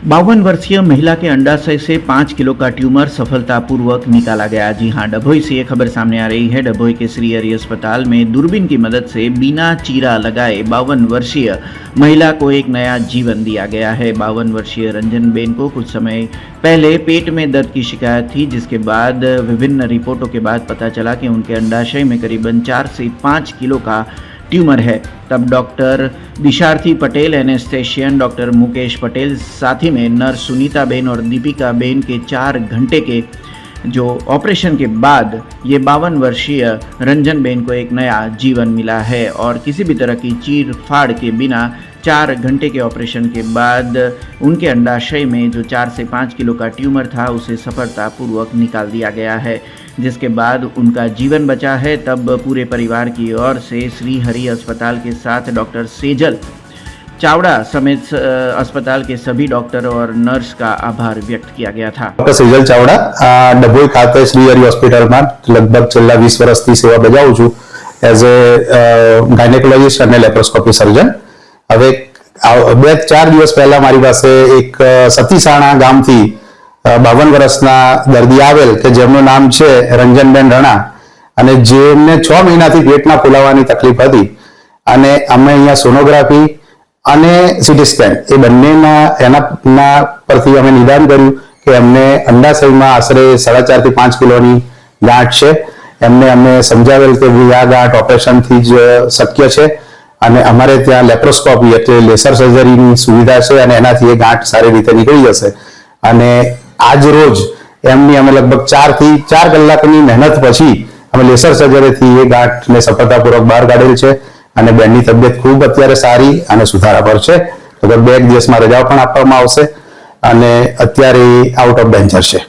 52 वर्षीय महिला के अंडाशय से 5 किलो का ट्यूमर सफलतापूर्वक निकाला गया। जी हां, डभोई से ये खबर सामने आ रही है। डभोई के श्री हरि अस्पताल में दूरबीन की मदद से बिना चीरा लगाए 52 वर्षीय महिला को एक नया जीवन दिया गया है। 52 वर्षीय रंजन बेन को कुछ समय पहले पेट में दर्द की शिकायत थी, जिसके बाद विभिन्न रिपोर्टों के बाद पता चला कि उनके अंडाशय में करीबन 4 से 5 किलो का ट्यूमर है। तब डॉक्टर दिशार्थी पटेल, एनेस्थेशियन डॉक्टर मुकेश पटेल, साथी में नर्स सुनीता बेन और दीपिका बेन के 4 घंटे के जो ऑपरेशन के बाद ये 52 वर्षीय रंजन बेन को एक नया जीवन मिला है और किसी भी तरह की चीर फाड़ के बिना 4 घंटे के ऑपरेशन के बाद उनके अंडाशय में जो 4 से 5 किलो का ट्यूमर था उसे सफलतापूर्वक निकाल दिया गया है, जिसके बाद उनका जीवन बचा है। तब पूरे परिवार की ओर से श्री हरि अस्पताल के साथ डॉक्टर सेजल चावड़ा समेत अस्पताल के सभी डॉक्टर और नर्स का आभार व्यक्त किया गया था। डॉक्टर सेजल चावड़ा डभोई खाते श्री हरि होस्पिटल में लगभग छेल्ला 20 वर्षथी सेवा बजाવું છું एज ए गायनेकोलॉजिस्ट અને લેપ્રોસ્કોપી સર્જન। હવે 2-4 દિવસ પહેલા મારી પાસે એક સતીસાણા ગામથી 52 વર્ષના દર્દી આવેલ કે જેમનું નામ છે રંજનબેન રણા અને જેમને 6 મહિનાથી પેટના ફૂલાવાની તકલીફ હતી અને અમે અહીંયા સોનોગ્રાફી અને સીટી સ્કેન એ બંનેના એના પરથી અમે નિદાન કર્યું કે એમને અંડાશયમાં આશરે 4.5 થી 5 કિલોની ગાંઠ છે। એમને અમને સમજાવેલ કે આ ગાંઠ ઓપરેશનથી જ શક્ય છે અને અમારે ત્યાં લેપ્રોસ્કોપી એટલે લેસર સર્જરીની સુવિધા છે અને એનાથી એ ગાંઠ સારી રીતે નીકળી જશે। અને આજ રોજ એમની અમે લગભગ 4 થી 4 કલાકની મહેનત પછી અમે લેસર સર્જરીથી એ ગાંઠને સફળતાપૂર્વક બહાર કાઢેલ છે અને બેનની તબિયત ખૂબ અત્યારે સારી અને સુધારા પર છે। લગભગ 2 દિવસમાં રજાઓ પણ આપવામાં આવશે અને અત્યારે આઉટ ઓફ ડેન્જર છે।